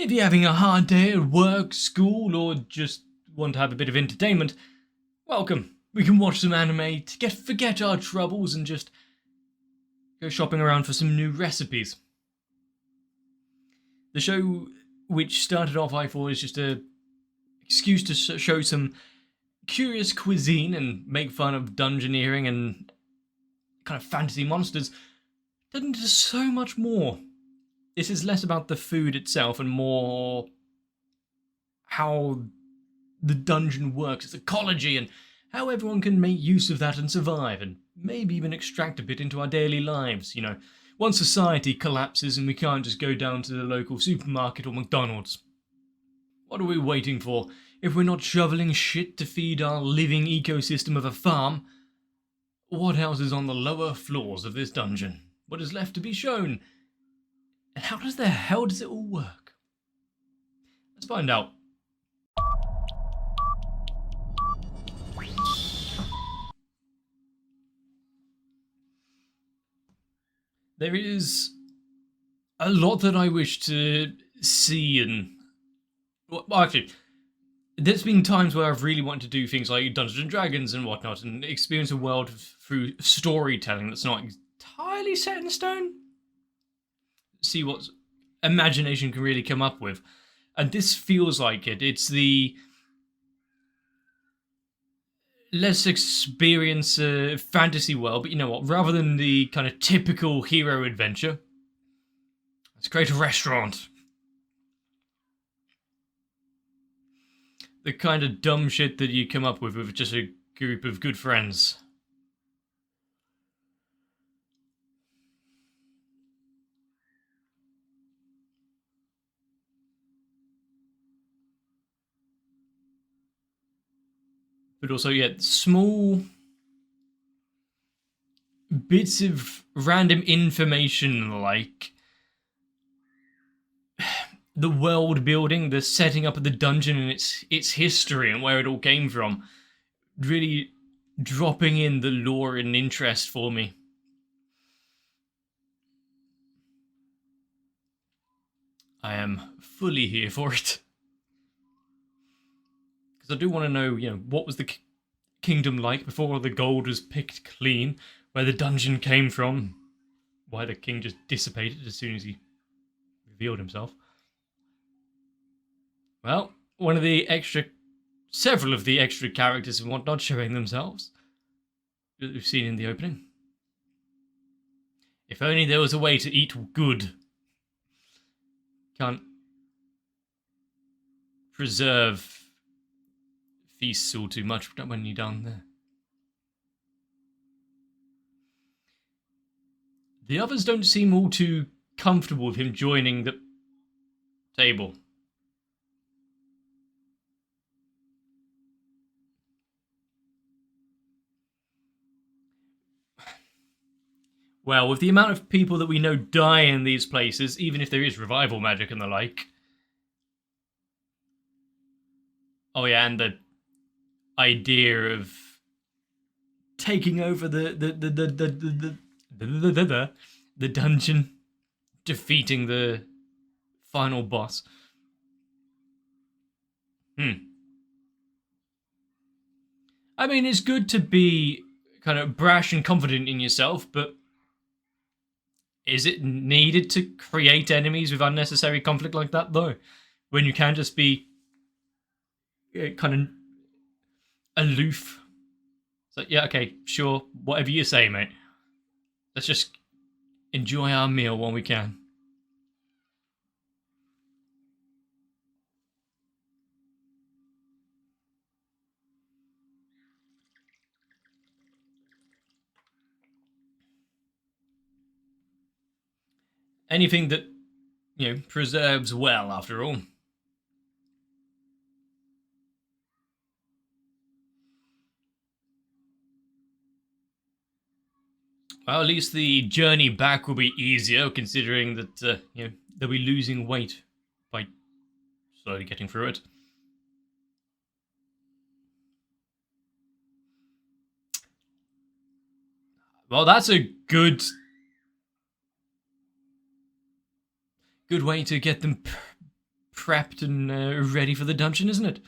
If you're having a hard day at work, school, or just want to have a bit of entertainment, welcome. We can watch some anime to forget our troubles and just go shopping around for some new recipes. The show, which started off, I thought, as just a excuse to show some curious cuisine and make fun of dungeoneering and kind of fantasy monsters, turned into so much more. This is less about the food itself and more how the dungeon works, its ecology, and how everyone can make use of that and survive, and maybe even extract a bit into our daily lives, you know. Once society collapses and we can't just go down to the local supermarket or McDonald's, what are we waiting for? If we're not shoveling shit to feed our living ecosystem of a farm, what else is on the lower floors of this dungeon? What is left to be shown? And how the hell does it all work? Let's find out. There is a lot that I wish to see, and well, actually, there's been times where I've really wanted to do things like Dungeons and Dragons and whatnot, and experience a world through storytelling that's not entirely set in stone. See what imagination can really come up with, and this feels like it. It's the less experienced fantasy world, but you know what? Rather than the kind of typical hero adventure, let's create a restaurant. The kind of dumb shit that you come up with just a group of good friends. But also, yeah, small bits of random information like the world building, the setting up of the dungeon and its history and where it all came from, really dropping in the lore and interest for me. I am fully here for it. I do want to know, you know, what was the kingdom like before all the gold was picked clean, where the dungeon came from, why the king just dissipated as soon as he revealed himself. Well, several of the extra characters and whatnot showing themselves that we've seen in the opening. If only there was a way to eat good. Can't preserve feasts all too much when you're down there. The others don't seem all too comfortable with him joining the table. Well, with the amount of people that we know die in these places, even if there is revival magic and the like. Oh yeah, and the idea of taking over the dungeon, defeating the final boss. I mean, it's good to be kind of brash and confident in yourself, but is it needed to create enemies with unnecessary conflict like that, though? When you can just be kind of aloof. It's like, yeah, okay, sure, whatever you say, mate. Let's just enjoy our meal while we can. Anything that, you know, preserves well, after all. Well, at least the journey back will be easier, considering that, you know, they'll be losing weight by slowly getting through it. Well, that's a good way to get them prepped and ready for the dungeon, isn't it?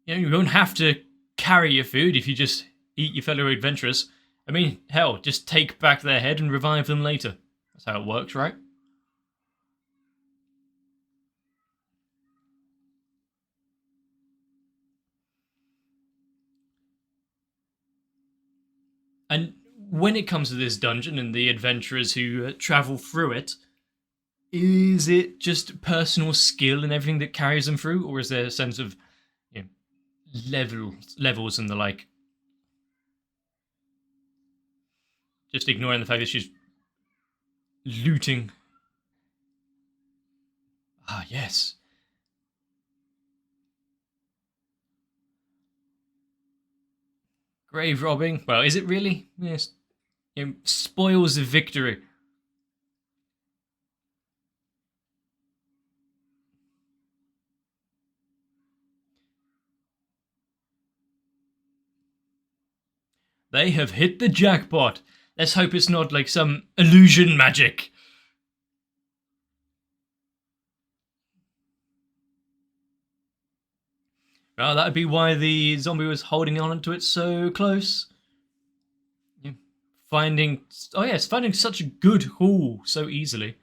You know, you won't have to carry your food if you just eat your fellow adventurers. I mean, hell, just take back their head and revive them later. That's how it works, right? And when it comes to this dungeon and the adventurers who travel through it, is it just personal skill and everything that carries them through, or is there a sense of, you know, levels and the like? Just ignoring the fact that she's looting. Ah, yes. Grave robbing. Well, is it really? Yes. You know, spoils of victory. They have hit the jackpot. Let's hope it's not like some illusion magic. Well, that'd be why the zombie was holding on to it so close. Yeah. Finding, oh yes, finding such a good haul so easily.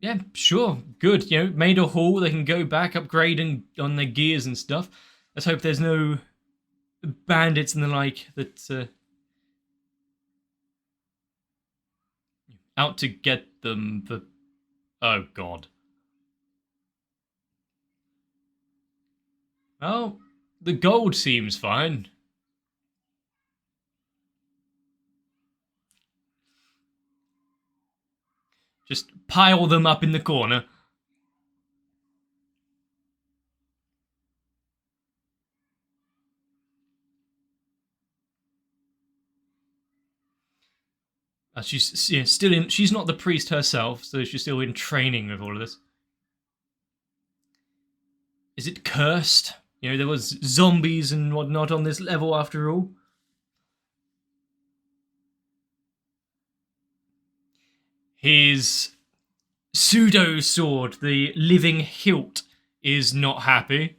Yeah, sure, good. You know, made a haul. They can go back, upgrading on their gears and stuff. Let's hope there's no bandits and the like that out to get them. For oh god. Well, the gold seems fine. Just pile them up in the corner. She's still in. She's not the priest herself, so she's still in training with all of this. Is it cursed? You know, there was zombies and whatnot on this level after all. His pseudo sword, the living hilt, is not happy.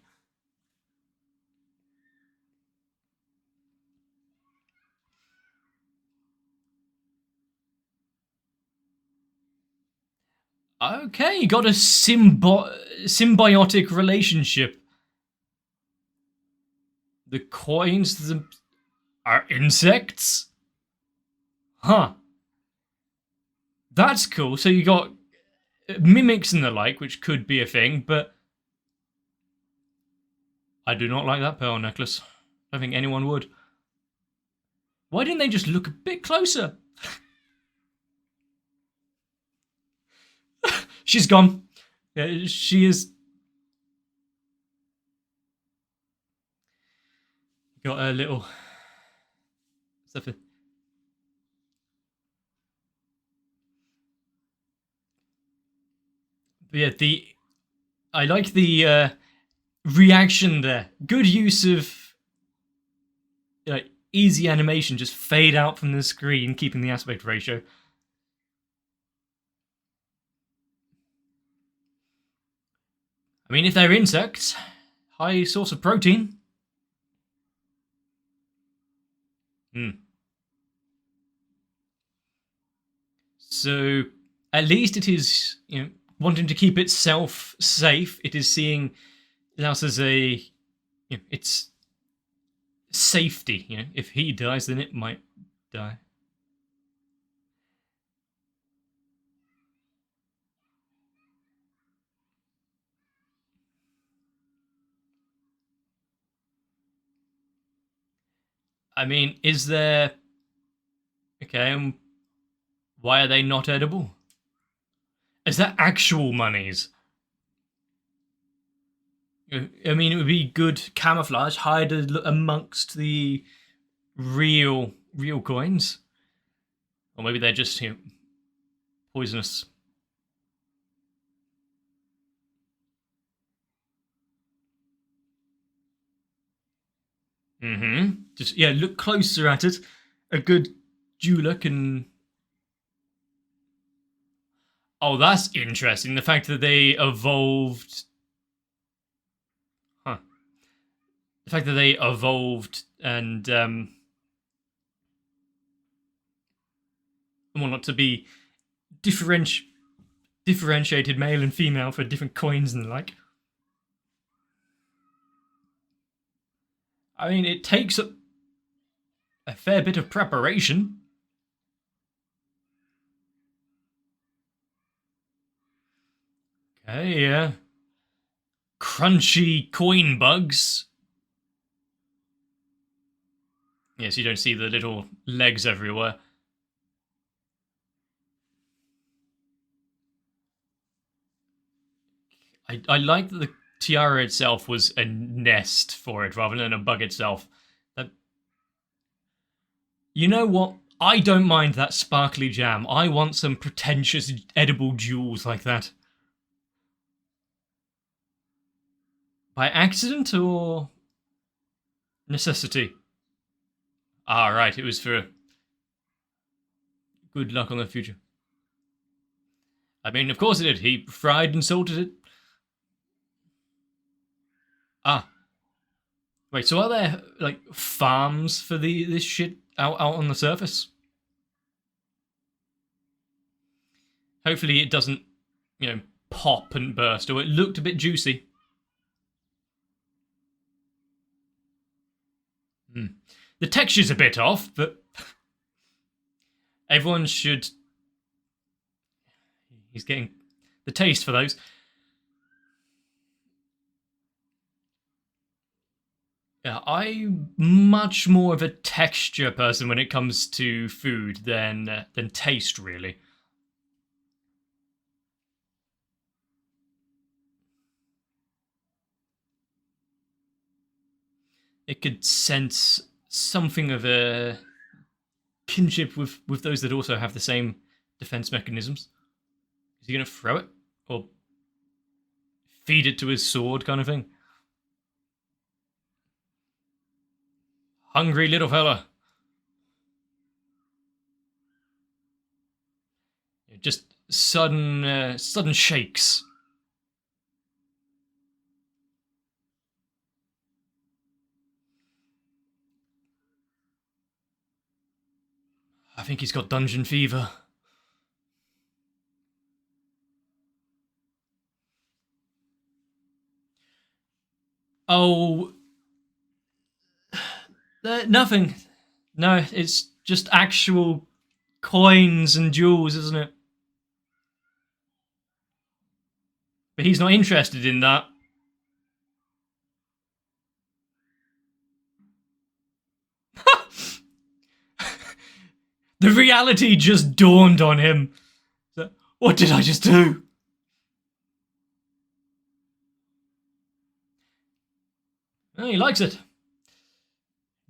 Okay, you got a symbiotic relationship. The coins are insects? Huh. That's cool. So you got mimics and the like, which could be a thing, but I do not like that pearl necklace. I don't think anyone would. Why didn't they just look a bit closer? She's gone. Yeah, she is. Got a little stuff. Yeah, I like the reaction there. Good use of easy animation, just fade out from the screen, keeping the aspect ratio. I mean, if they're insects, high source of protein. So at least it is, you know, wanting to keep itself safe. It is seeing us as a, you know, it's safety. You know, if he dies, then it might die. I mean, is there? Okay, why are they not edible? Is that actual monies? I mean, it would be good camouflage, hide amongst the real coins, or maybe they're just, you know, poisonous. Just, yeah, look closer at it. A good jeweler can... Oh, that's interesting. The fact that they evolved... Huh. The fact that they evolved and... well, not to be differentiated male and female for different coins and the like. I mean, it takes a fair bit of preparation. Okay, yeah. Crunchy coin bugs. Yes, you don't see the little legs everywhere. I like that the tiara itself was a nest for it rather than a bug itself. You know what? I don't mind that sparkly jam. I want some pretentious edible jewels like that. By accident or necessity? Ah, right, it was for good luck on the future. I mean, of course it did. He fried and salted it. Ah. Wait, so are there, like, farms for this shit out on the surface? Hopefully it doesn't, pop and burst. Or it looked a bit juicy. The texture's a bit off, but everyone should... He's getting the taste for those. Yeah, I'm much more of a texture person when it comes to food than taste, really. It could sense something of a kinship with those that also have the same defense mechanisms. Is he going to throw it? Or feed it to his sword kind of thing? Hungry little fella. Just sudden shakes. I think he's got dungeon fever. Oh, nothing. No, it's just actual coins and jewels, isn't it? But he's not interested in that. The reality just dawned on him. What did I just do? Well, he likes it.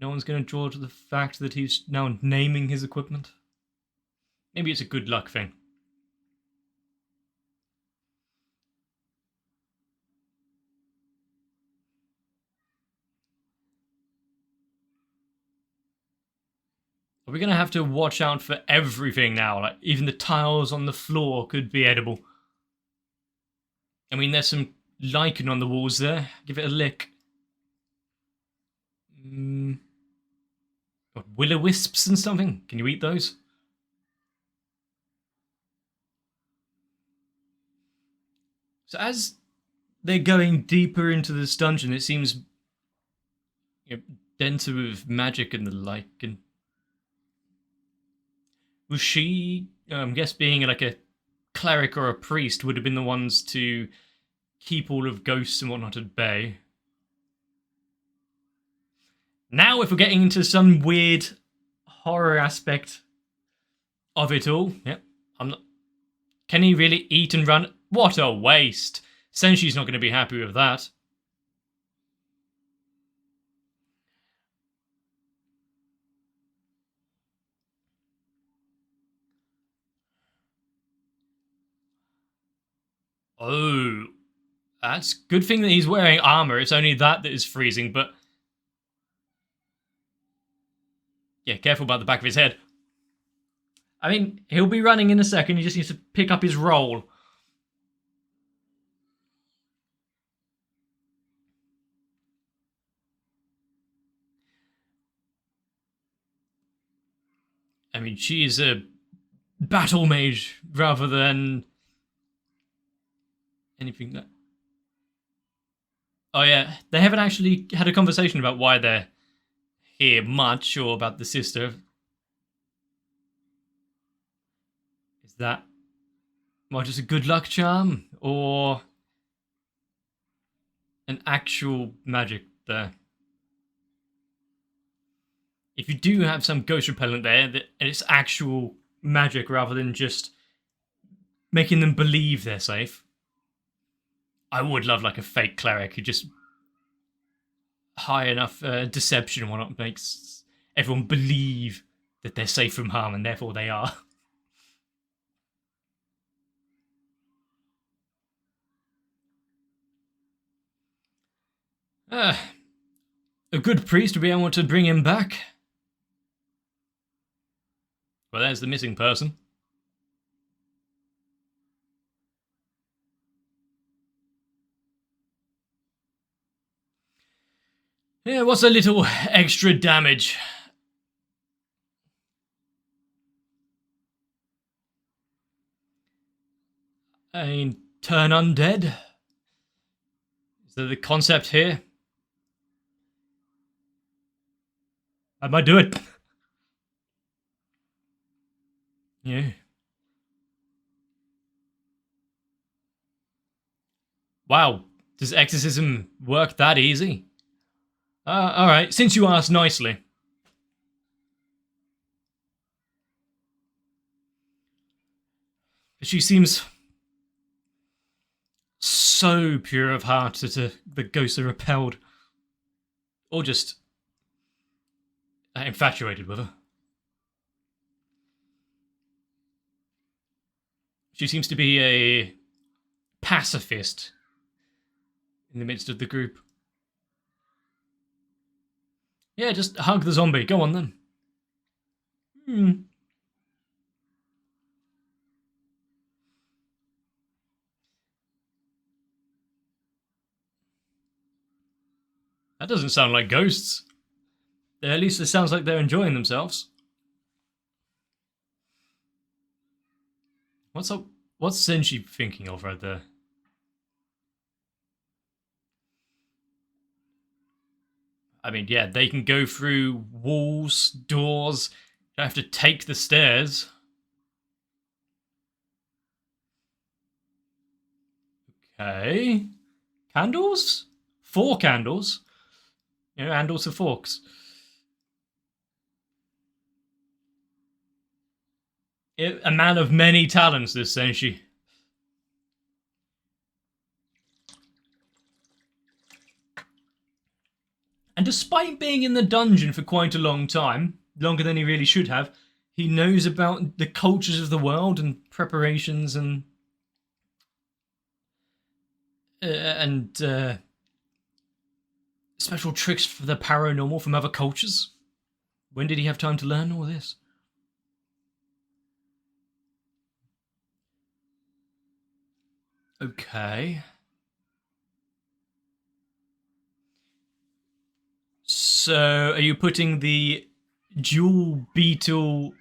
No one's going to draw to the fact that he's now naming his equipment. Maybe it's a good luck thing. Are we going to have to watch out for everything now? Like, even the tiles on the floor could be edible. I mean, there's some lichen on the walls there. Give it a lick. What, will-o-wisps and something? Can you eat those? So as they're going deeper into this dungeon, it seems denser with magic and the like. And was she, I guess, being like a cleric or a priest, would have been the ones to keep all of ghosts and whatnot at bay. Now, if we're getting into some weird horror aspect of it all, yep, I'm not. Can he really eat and run? What a waste! Senshi's not going to be happy with that. Oh, that's good thing that he's wearing armor. It's only that is freezing, but Yeah, careful about the back of his head. I mean, he'll be running in a second. He just needs to pick up his roll. I mean, she's a battle mage rather than anything that... Oh yeah, they haven't actually had a conversation about why they're here much, or about the sister. Is that, well, just a good luck charm, or an actual magic there? If you do have some ghost repellent there, and it's actual magic rather than just making them believe they're safe. I would love like a fake cleric who just high enough deception and whatnot makes everyone believe that they're safe from harm, and therefore they are. A good priest would be able to bring him back. Well, there's the missing person. Yeah, what's a little extra damage? I mean, turn undead? Is that the concept here? I might do it. Yeah. Wow, does exorcism work that easy? Alright, since you asked nicely. She seems so pure of heart that the ghosts are repelled. Or just infatuated with her. She seems to be a pacifist in the midst of the group. Yeah, just hug the zombie. Go on then. That doesn't sound like ghosts. At least it sounds like they're enjoying themselves. What's Senshi thinking of right there? I mean, yeah, they can go through walls, doors. You have to take the stairs. Okay. Candles? 4 candles. You know, and also forks. A man of many talents, this Senshi. And despite being in the dungeon for quite a long time, longer than he really should have, he knows about the cultures of the world and preparations and special tricks for the paranormal from other cultures. When did he have time to learn all this? Okay. So, are you putting the jewel beetle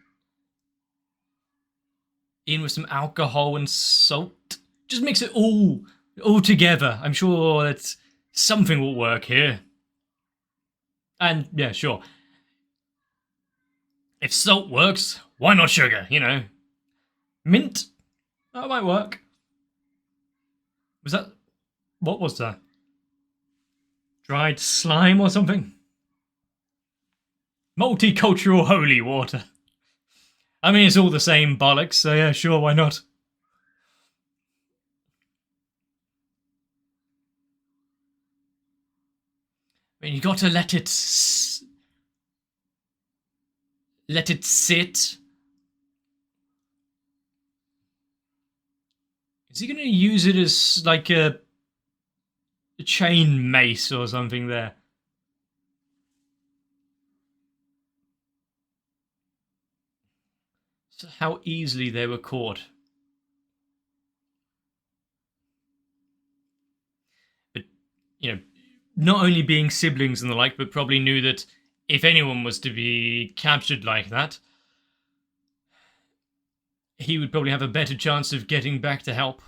in with some alcohol and salt? Just mix it all together. I'm sure that something will work here. And yeah, sure. If salt works, why not sugar, you know? Mint? That might work. Was that... What was that? Dried slime or something? Multicultural holy water. I mean, it's all the same bollocks, so yeah, sure, why not? I mean, you got to let it sit. Is he going to use it as like a chain mace or something there? how easily they were caught. But, not only being siblings and the like, but probably knew that if anyone was to be captured like that, he would probably have a better chance of getting back to help.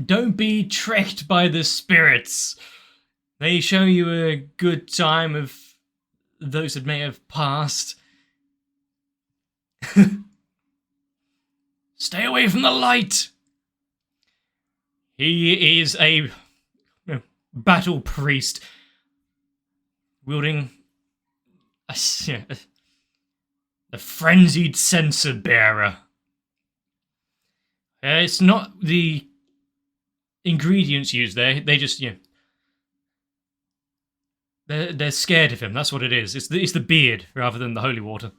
Don't be tricked by the spirits. They show you a good time of those that may have passed. Stay away from the light. He is a battle priest wielding a frenzied censer bearer. It's not the ingredients used there. They just, they're scared of him. That's what it is. It's the beard rather than the holy water.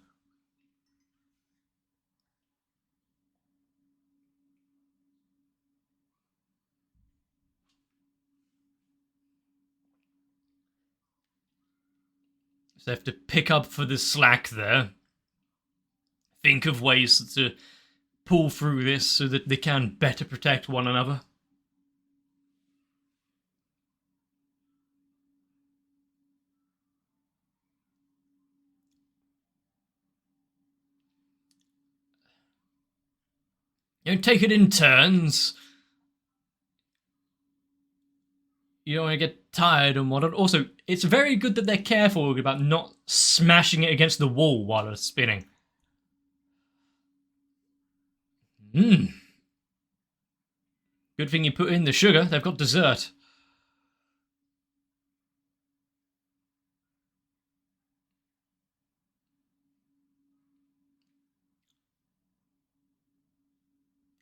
So they have to pick up for the slack there. Think of ways to pull through this so that they can better protect one another. Take it in turns. You don't want to get tired and whatnot. Also, it's very good that they're careful about not smashing it against the wall while it's spinning. Good thing you put in the sugar. They've got dessert.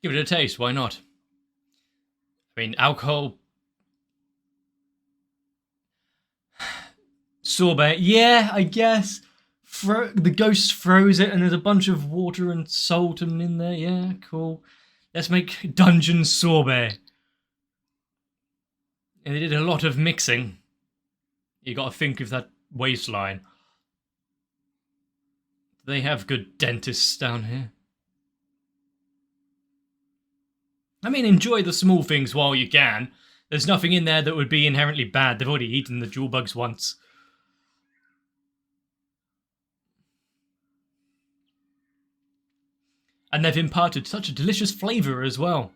Give it a taste. Why not? I mean, alcohol. Sorbet. Yeah, I guess. The ghost throws it and there's a bunch of water and salt in there. Yeah, cool. Let's make dungeon sorbet. And they did a lot of mixing. You gotta think of that waistline. They have good dentists down here. I mean, enjoy the small things while you can. There's nothing in there that would be inherently bad. They've already eaten the jewel bugs once. And they've imparted such a delicious flavour as well.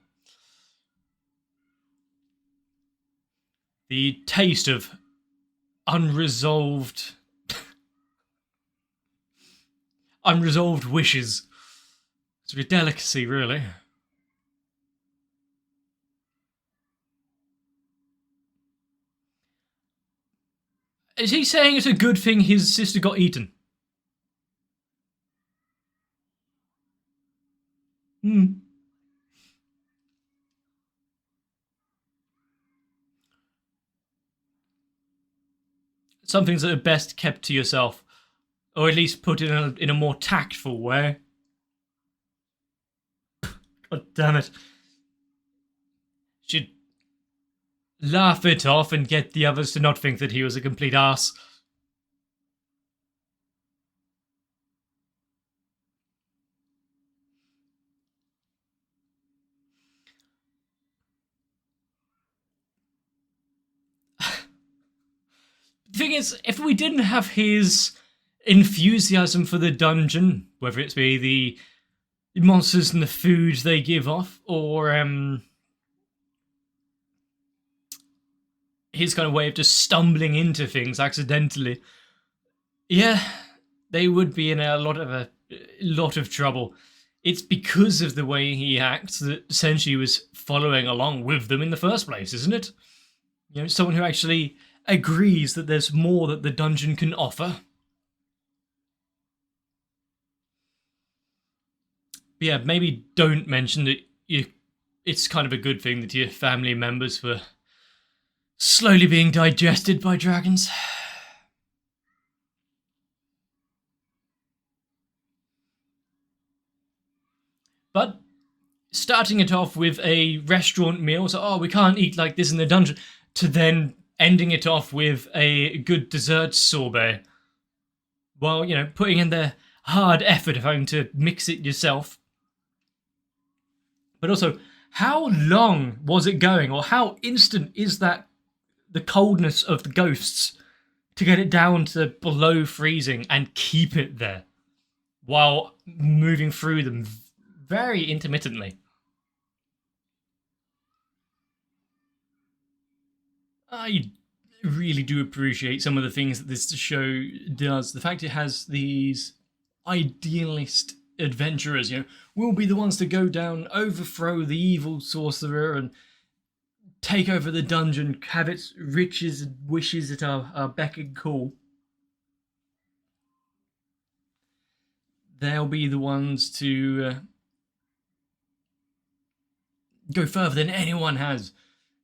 The taste of unresolved wishes. It's a delicacy, really. Is he saying it's a good thing his sister got eaten? Some things that are best kept to yourself. Or at least put in a more tactful way. God damn it. Should laugh it off and get the others to not think that he was a complete arse. The thing is, if we didn't have his enthusiasm for the dungeon, whether it be the monsters and the food they give off, or his kind of way of just stumbling into things accidentally, yeah, they would be in a lot of trouble. It's because of the way he acts that Senshi was following along with them in the first place, isn't it? Someone who actually agrees that there's more that the dungeon can offer. But yeah, maybe don't mention that it's kind of a good thing that your family members were slowly being digested by dragons. But starting it off with a restaurant meal, so, oh, we can't eat like this in the dungeon, to then ending it off with a good dessert sorbet. While, putting in the hard effort of having to mix it yourself. But also, how long was it going, or how instant is that, the coldness of the ghosts, to get it down to below freezing and keep it there while moving through them very intermittently? I really do appreciate some of the things that this show does. The fact it has these idealist adventurers, will be the ones to go down, overthrow the evil sorcerer, and take over the dungeon, have its riches and wishes at our beck and call. They'll be the ones to go further than anyone has,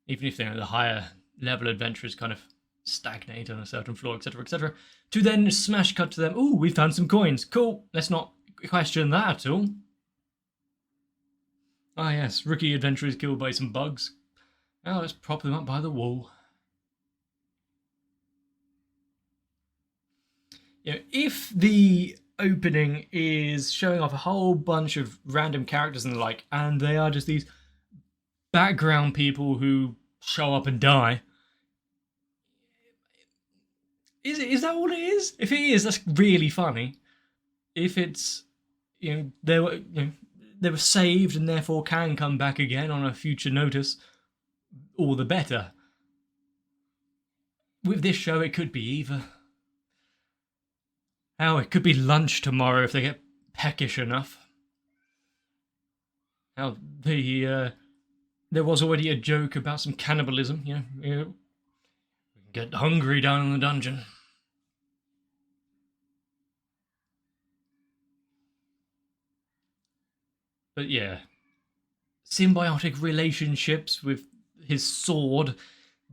even if the higher level adventurers kind of stagnate on a certain floor, etc., etc., to then smash cut to them. Oh, we found some coins. Cool. Let's not question that at all. Ah, yes, rookie adventurers killed by some bugs. Now let's prop them up by the wall. If the opening is showing off a whole bunch of random characters and the like, and they are just these background people who show up and die, is that all it is? If it is, that's really funny. If it's, they were saved and therefore can come back again on a future notice, all the better. With this show, it could be either. Hell, it could be lunch tomorrow if they get peckish enough. Hell, there was already a joke about some cannibalism. We can get hungry down in the dungeon. But yeah, symbiotic relationships with his sword,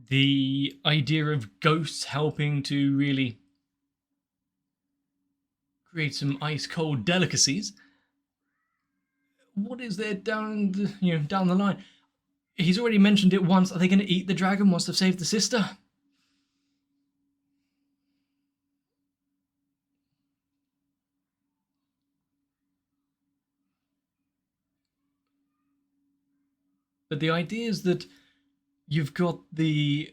the idea of ghosts helping to really create some ice-cold delicacies. What is there down the line? He's already mentioned it once. Are they going to eat the dragon once they've saved the sister? But the idea is that you've got the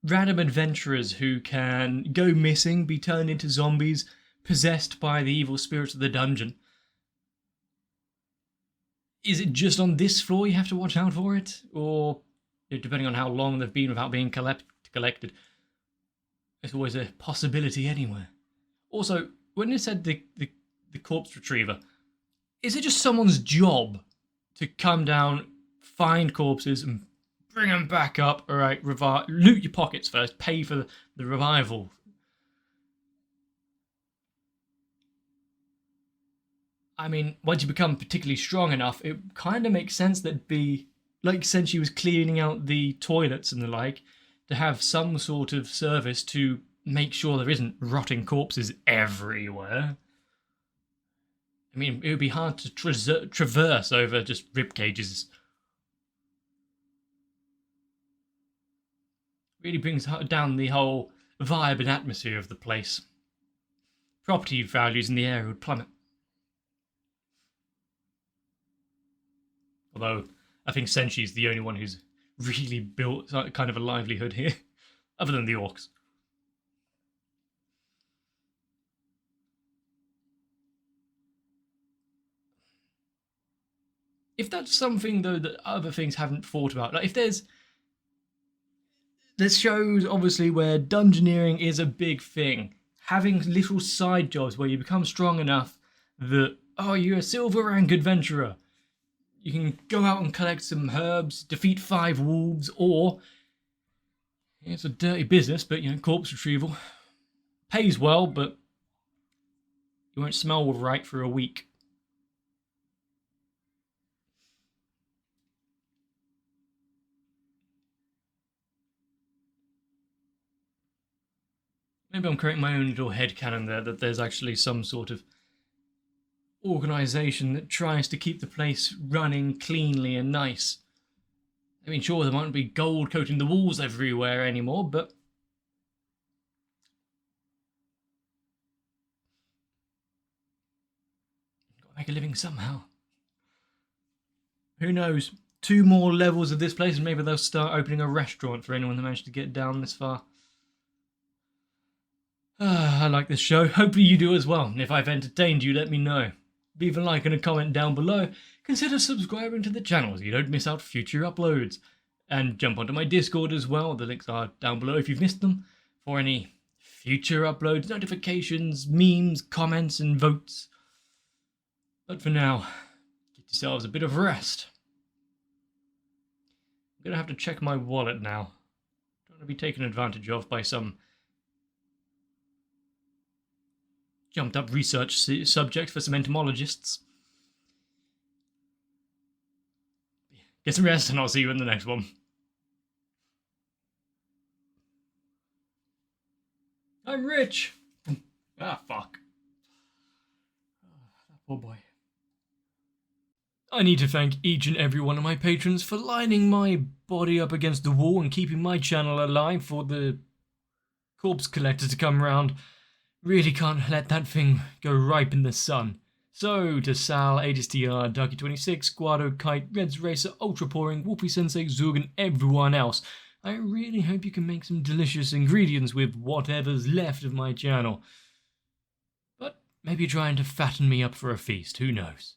random adventurers who can go missing, be turned into zombies, possessed by the evil spirits of the dungeon. Is it just on this floor you have to watch out for it? Or, depending on how long they've been without being collected, it's always a possibility anywhere. Also, when it said the corpse retriever, is it just someone's job to come down, find corpses, and bring them back up? All right, loot your pockets first, pay for the revival. I mean, once you become particularly strong enough, it kind of makes sense that since she was cleaning out the toilets and the like, to have some sort of service to make sure there isn't rotting corpses everywhere. I mean, it would be hard to traverse over just rib cages. Really brings down the whole vibe and atmosphere of the place. Property values in the area would plummet. Although, I think Senshi's the only one who's really built kind of a livelihood here, other than the orcs. If that's something, though, that other things haven't thought about, like if there's shows, obviously, where dungeoneering is a big thing, having little side jobs where you become strong enough that, oh, you're a silver rank adventurer, you can go out and collect some herbs, defeat 5 wolves, or it's a dirty business, but corpse retrieval pays well, but you won't smell right for a week. Maybe I'm creating my own little headcanon there that there's actually some sort of organisation that tries to keep the place running cleanly and nice. I mean, sure, there won't be gold coating the walls everywhere anymore, but gotta make a living somehow. Who knows? 2 more levels of this place and maybe they'll start opening a restaurant for anyone that managed to get down this far. I like this show. Hopefully you do as well. And if I've entertained you, let me know. Leave a like and a comment down below. Consider subscribing to the channel so you don't miss out future uploads. And jump onto my Discord as well. The links are down below if you've missed them. For any future uploads, notifications, memes, comments and votes. But for now, get yourselves a bit of rest. I'm going to have to check my wallet now. Don't want to be taken advantage of by some jumped up research subject for some entomologists. Get some rest and I'll see you in the next one. I'm rich! Ah, fuck. That poor boy. I need to thank each and every one of my patrons for lining my body up against the wall and keeping my channel alive for the corpse collector to come round. Really can't let that thing go ripe in the sun. So, to Sal, ADSTR, Darky26, Guado, Kite, Reds Racer, Ultra Pouring, Wolfie Sensei, Zug, and everyone else, I really hope you can make some delicious ingredients with whatever's left of my channel. But maybe trying to fatten me up for a feast, who knows.